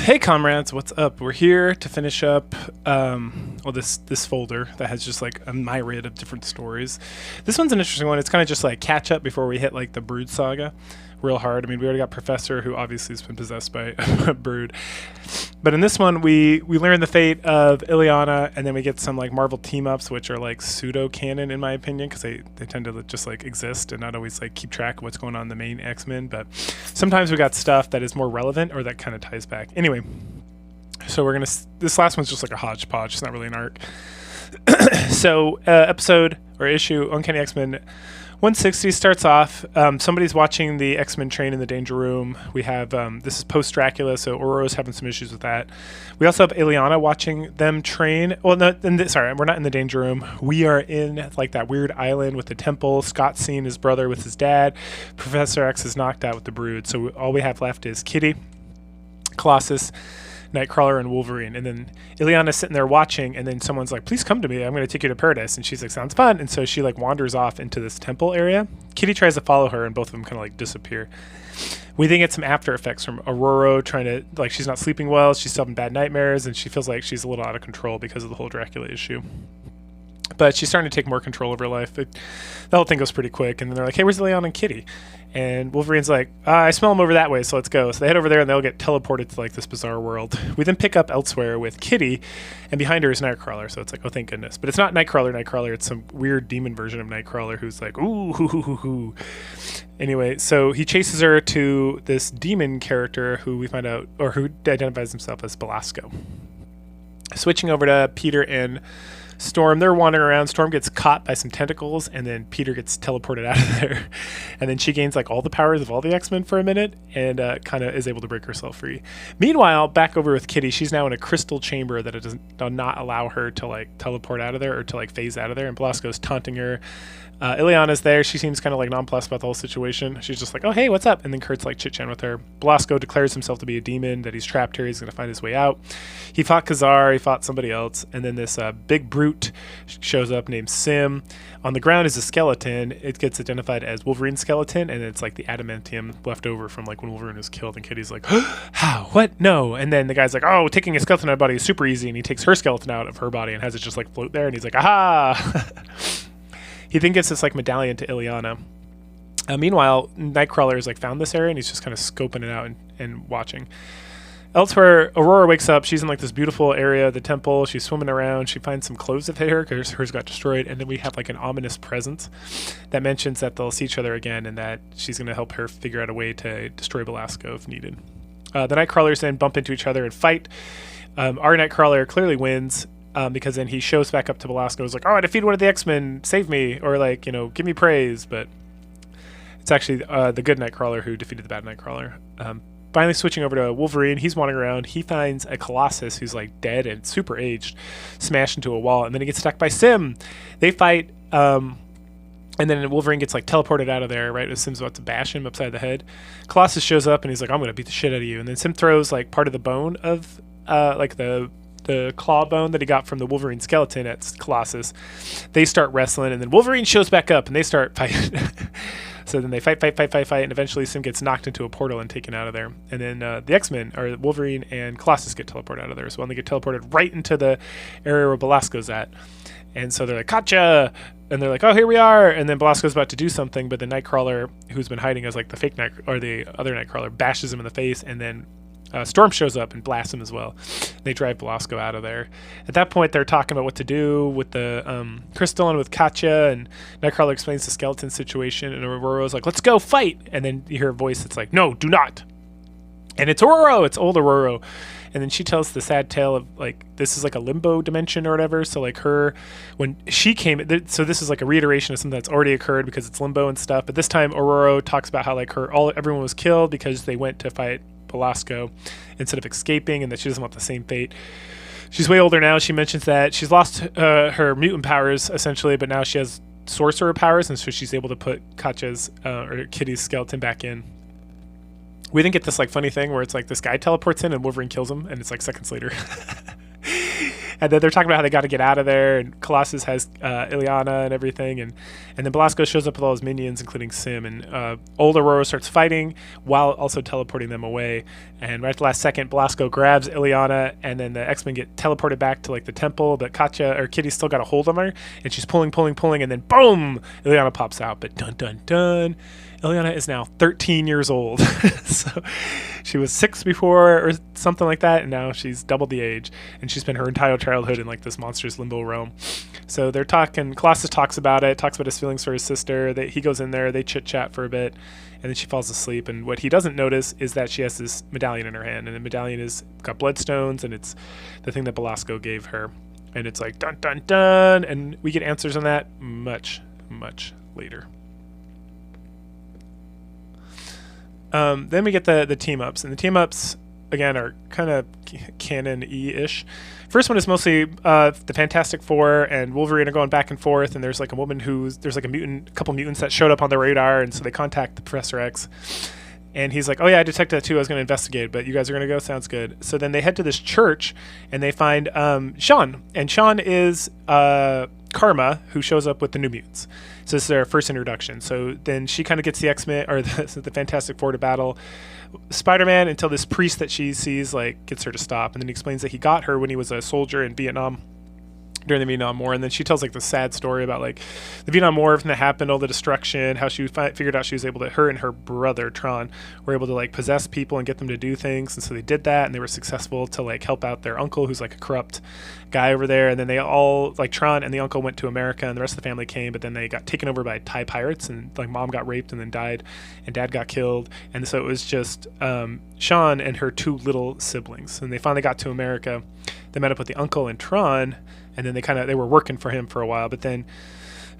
Hey comrades, what's up? We're here to finish up this folder that has just like a myriad of different stories. This one's an interesting one. It's kind of just like catch up before we hit like the Brood saga real hard. I mean, we already got Professor, who obviously has been possessed by a Brood. But in this one, we learn the fate of Illyanna, and then we get some like Marvel team-ups, which are like pseudo-canon in my opinion, because they tend to just like exist and not always like keep track of what's going on in the main X-Men. But sometimes we got stuff that is more relevant or that kind of ties back. Anyway, so this last one's just like a hodgepodge. It's not really an arc. So episode or issue Uncanny X-Men 160 starts off. Somebody's watching the X-Men train in the Danger Room. We have this is post Dracula, so Aurora's having some issues with that. We also have Illyanna watching them train. Well, no, sorry, we're not in the Danger Room. We are in like that weird island with the temple. Scott's seeing his brother with his dad. Professor X is knocked out with the Brood. So all we have left is Kitty, Colossus, Nightcrawler, and Wolverine. And then Illyanna's sitting there watching, and then someone's like, please come to me, I'm going to take you to paradise. And she's like, sounds fun. And so she like wanders off into this temple area. Kitty tries to follow her, and both of them kind of like disappear. We then get some after effects from Aurora trying to, like, she's not sleeping well, she's still having bad nightmares, and she feels like she's a little out of control because of the whole Dracula issue. But she's starting to take more control over her life. The whole thing goes pretty quick, and then they're like, hey, where's Illyanna and Kitty? And Wolverine's like, I smell them over that way, so let's go. So they head over there, and they'll get teleported to like this bizarre world. We then pick up elsewhere with Kitty, and behind her is Nightcrawler. So it's like, oh, thank goodness. But it's not Nightcrawler. It's some weird demon version of Nightcrawler who's like, ooh, hoo, hoo, hoo, hoo. Anyway, so he chases her to this demon character who we find out, or who identifies himself as Belasco. Switching over to Peter and Storm, they're wandering around. Storm gets caught by some tentacles, and then Peter gets teleported out of there. And then she gains like all the powers of all the X-Men for a minute, and kind of is able to break herself free. Meanwhile, back over with Kitty, she's now in a crystal chamber that does not allow her to like teleport out of there or to like phase out of there. And Belasco's taunting her. Illyanna's there. She seems kind of like nonplussed about the whole situation. She's just like, oh, hey, what's up? And then Kurt's like chit-chatting with her. Belasco declares himself to be a demon, that he's trapped here. He's going to find his way out. He fought Khazar. He fought somebody else. And then this big brute shows up named Sim. On the ground is a skeleton. It gets identified as Wolverine's skeleton, and it's like the adamantium left over from like when Wolverine was killed. And Kitty's like, how? What? No. And then the guy's like, oh, taking a skeleton out of her body is super easy. And he takes her skeleton out of her body and has it just like float there. And he's like, aha! He then gets this like medallion to Illyanna. Meanwhile, Nightcrawler has like found this area, and he's just kind of scoping it out and watching. Elsewhere, Aurora wakes up. She's in like this beautiful area of the temple. She's swimming around. She finds some clothes that fit her because hers got destroyed. And then we have like an ominous presence that mentions that they'll see each other again, and that she's going to help her figure out a way to destroy Belasco if needed. The Nightcrawlers then bump into each other and fight. Our Nightcrawler clearly wins. Because then he shows back up to Belasco. He's like, oh, I defeated one of the X-Men. Save me. Or like, you know, give me praise. But it's actually the good Nightcrawler who defeated the bad Nightcrawler. Finally switching over to Wolverine. He's wandering around. He finds a Colossus who's like dead and super aged, smashed into a wall. And then he gets attacked by Sim. They fight. And then Wolverine gets like teleported out of there, right? As Sim's about to bash him upside the head. Colossus shows up and he's like, I'm going to beat the shit out of you. And then Sim throws like part of the bone of like the claw bone that he got from the Wolverine skeleton at Colossus. They start wrestling, and then Wolverine shows back up, and they start fighting. So then they fight, and eventually Sim gets knocked into a portal and taken out of there. And then the X-Men, or Wolverine and Colossus, get teleported out of there. So when they get teleported right into the area where Belasco's at. And so they're like, gotcha! And they're like, oh, here we are! And then Belasco's about to do something, but the Nightcrawler, who's been hiding as like the fake or the other Nightcrawler, bashes him in the face, and then Storm shows up and blasts him as well. They drive Belasco out of there. At that point, they're talking about what to do with the crystal and with Katya, and Nightcrawler explains the skeleton situation, and Aurora's like, let's go fight! And then you hear a voice that's like, no, do not! And it's Aurora! It's old Aurora. And then she tells the sad tale of, like, this is like a limbo dimension or whatever. So, like, her, when she came, so this is like a reiteration of something that's already occurred because it's limbo and stuff. But this time, Aurora talks about how, like, everyone was killed because they went to fight Belasco instead of escaping, and that she doesn't want the same fate. She's way older now. She mentions that she's lost her mutant powers, essentially, but now she has sorcerer powers, and so she's able to put Katya's, or Kitty's skeleton back in. We then get this like funny thing where it's like this guy teleports in and Wolverine kills him, and it's like seconds later. And then they're talking about how they got to get out of there, and Colossus has Illyanna and everything, and then Belasco shows up with all his minions, including Sim, and old Aurora starts fighting while also teleporting them away. And right at the last second, Belasco grabs Illyanna, and then the X-Men get teleported back to like the temple, but Kitty's still got a hold on her, and she's pulling, and then boom, Illyanna pops out. But dun dun dun, Illyanna is now 13 years old. So she was 6 before or something like that, and now she's doubled the age, and she spent her entire childhood in like this monstrous limbo realm. So they're talking, Colossus talks about his feelings for his sister. He goes in there, they chit chat for a bit, and then she falls asleep. And what he doesn't notice is that she has this medallion in her hand, and the medallion is got bloodstones, and it's the thing that Belasco gave her. And it's like dun dun dun, and we get answers on that much later. Then we get the team ups, and the team ups again are kind of canon-y-ish. First one is mostly the Fantastic Four and Wolverine are going back and forth, and there's like a woman there's like a couple mutants that showed up on the radar, and so they contact the Professor X, and he's like, oh yeah, I detected that too, I was going to investigate, but you guys are going to go? Sounds good. So then they head to this church, and they find Sean, and Sean is Karma, who shows up with the New Mutants. So this is their first introduction. So then she kind of gets the X-Men, or the Fantastic Four, to battle Spider-Man until this priest that she sees like gets her to stop, and then he explains that he got her when he was a soldier in Vietnam during the Vietnam War. And then she tells like the sad story about like the Vietnam War, everything that happened, all the destruction, how she figured out she was able to, her and her brother Tron were able to like possess people and get them to do things, and so they did that, and they were successful to like help out their uncle, who's like a corrupt guy over there. And then they all, like Tron and the uncle, went to America, and the rest of the family came, but then they got taken over by Thai pirates, and like mom got raped and then died, and dad got killed, and so it was just Sean and her 2 little siblings. And they finally got to America. They met up with the uncle and Tron, and then they were working for him for a while, but then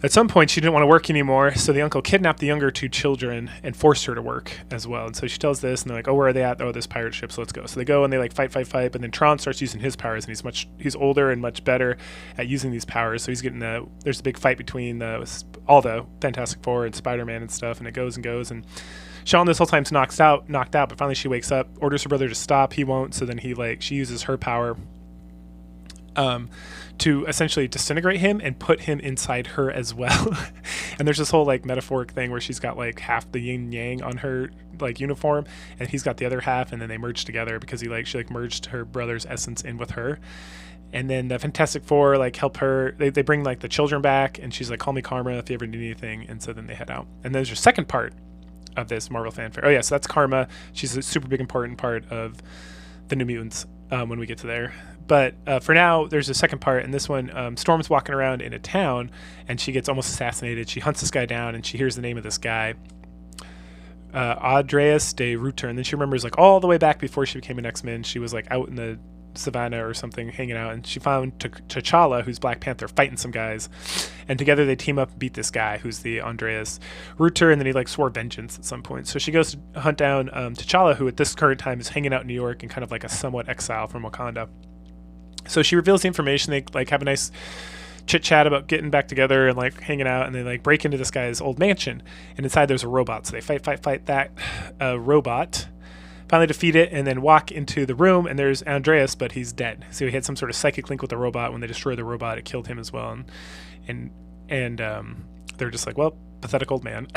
at some point she didn't want to work anymore, so the uncle kidnapped the younger 2 children and forced her to work as well. And so she tells this, and they're like, oh, where are they at? Oh, this pirate ship, so let's go. So they go, and they like fight, but then Tron starts using his powers, and he's older and much better at using these powers, so he's getting there's a big fight between all the Fantastic Four and Spider-Man and stuff, and it goes, and Sean this whole time's knocked out, but finally she wakes up, orders her brother to stop, he won't, so then she uses her power to essentially disintegrate him and put him inside her as well. And there's this whole like metaphoric thing where she's got like half the yin yang on her like uniform, and he's got the other half, and then they merge together because she merged her brother's essence in with her. And then the Fantastic Four like help her, they bring like the children back, and she's like, call me Karma if you ever need anything. And so then they head out, and there's your second part of this Marvel fanfare. Oh yeah, so that's Karma. She's a super big important part of the New Mutants when we get to there. But for now, there's a second part, and this one, Storm's walking around in a town, and she gets almost assassinated. She hunts this guy down, and she hears the name of this guy, Andreas de Ruyter, and then she remembers like all the way back before she became an X-Men, she was like out in the savannah or something hanging out, and she found T'Challa, who's Black Panther, fighting some guys, and together they team up and beat this guy who's the Andreas Ruyter, and then he like swore vengeance at some point. So she goes to hunt down T'Challa, who at this current time is hanging out in New York and kind of like a somewhat exile from Wakanda. So she reveals the information. They like have a nice chit chat about getting back together and like hanging out, and they like break into this guy's old mansion, and inside there's a robot. So they fight that robot, finally defeat it, and then walk into the room, and there's Andreas, but he's dead. So he had some sort of psychic link with the robot. When they destroyed the robot, it killed him as well, and they're just like, well, pathetic old man.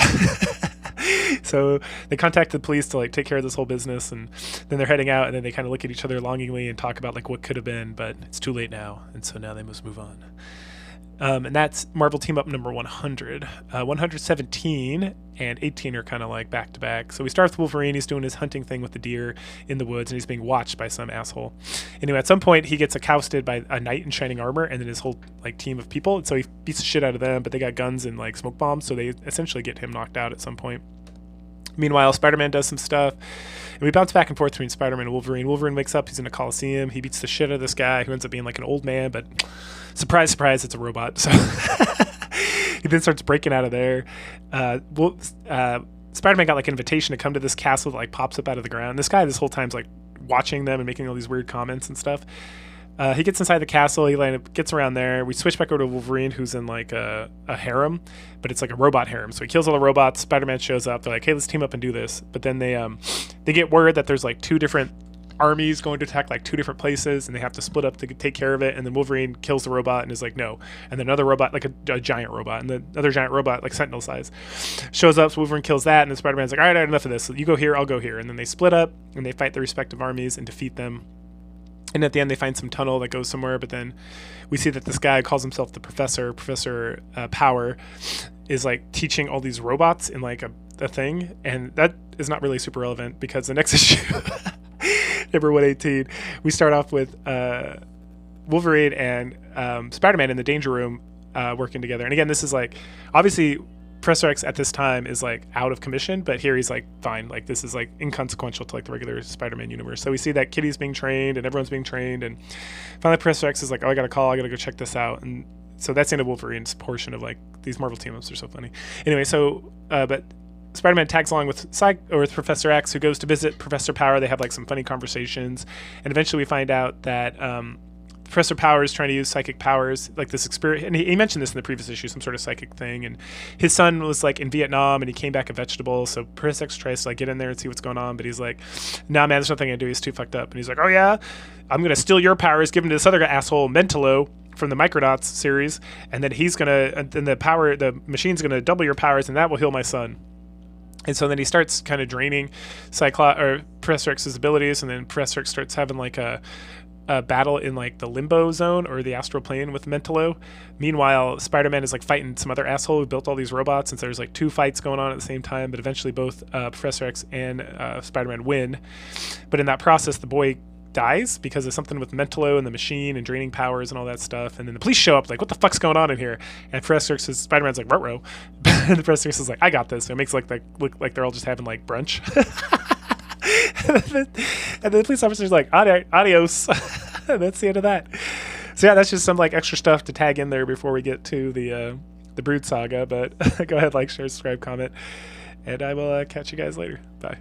So they contact the police to like take care of this whole business, and then they're heading out, and then they kind of look at each other longingly and talk about like what could have been, but it's too late now, and so now they must move on. And that's Marvel Team Up number 100. 117 and 18 are kind of like back to back. So we start with Wolverine. He's doing his hunting thing with the deer in the woods, and he's being watched by some asshole. Anyway, at some point he gets accosted by a knight in shining armor, and then his whole like team of people. And so he beats the shit out of them, but they got guns and like smoke bombs, so they essentially get him knocked out at some point. Meanwhile, Spider-Man does some stuff, and we bounce back and forth between Spider-Man and Wolverine. Wolverine wakes up, he's in a Coliseum, he beats the shit out of this guy who ends up being like an old man, but surprise, surprise, it's a robot. So he then starts breaking out of there. Spider-Man got like an invitation to come to this castle that like pops up out of the ground. This guy this whole time's like watching them and making all these weird comments and stuff. He gets inside the castle, he gets around there. We switch back over to Wolverine, who's in like a harem, but it's like a robot harem. So he kills all the robots, Spider-Man shows up, they're like, hey, let's team up and do this. But then they get word that there's like 2 different armies going to attack like 2 different places, and they have to split up to take care of it. And then Wolverine kills the robot and is like, no. And then another robot, like a giant robot, and the other giant robot, like Sentinel size, shows up. So Wolverine kills that, and then Spider-Man's like, all right, I had enough of this. So you go here, I'll go here. And then they split up and they fight their respective armies and defeat them. And at the end, they find some tunnel that goes somewhere. But then we see that this guy calls himself the Professor Power, is like teaching all these robots in like a thing. And that is not really super relevant because the next issue, number 118, we start off with Wolverine and Spider-Man in the Danger Room working together. And again, this is like, obviously, Professor X at this time is like out of commission, but here he's like fine. Like this is like inconsequential to like the regular Spider-Man universe. So we see that Kitty's being trained and everyone's being trained, and finally Professor X is like, oh, I got a call, I gotta go check this out. And so that's the end of Wolverine's portion of like these Marvel team-ups are so funny. Anyway, so but Spider-Man tags along with with Professor X, who goes to visit Professor Power. They have like some funny conversations, and eventually we find out that Professor Power is trying to use psychic powers, like this experience, and he mentioned this in the previous issue, some sort of psychic thing, and his son was like in Vietnam and he came back a vegetable, so Professor X tries to like get in there and see what's going on, but he's like, nah man, there's nothing I can do, he's too fucked up. And he's like, oh yeah, I'm gonna steal your powers, give them to this other asshole Mentalo from the Microdot series, and then the machine's gonna double your powers and that will heal my son. And so then he starts kind of draining Professor X's abilities, and then Professor X starts having like a battle in like the limbo zone or the astral plane with Mentalo. Meanwhile, Spider-Man is like fighting some other asshole who built all these robots, and so there's like 2 fights going on at the same time, but eventually both Professor X and Spider-Man win. But in that process, the boy dies because of something with Mentalo and the machine and draining powers and all that stuff. And then the police show up like, what the fuck's going on in here? And Professor X says, Spider-Man's like, ruh-roh. And the Professor X is like, I got this. So it makes it look like they're all just having like brunch. and then the police officer's like, adios. And that's the end of that. So yeah, that's just some like extra stuff to tag in there before we get to the Brood Saga. But go ahead, like, share, subscribe, comment, and I will catch you guys later. Bye.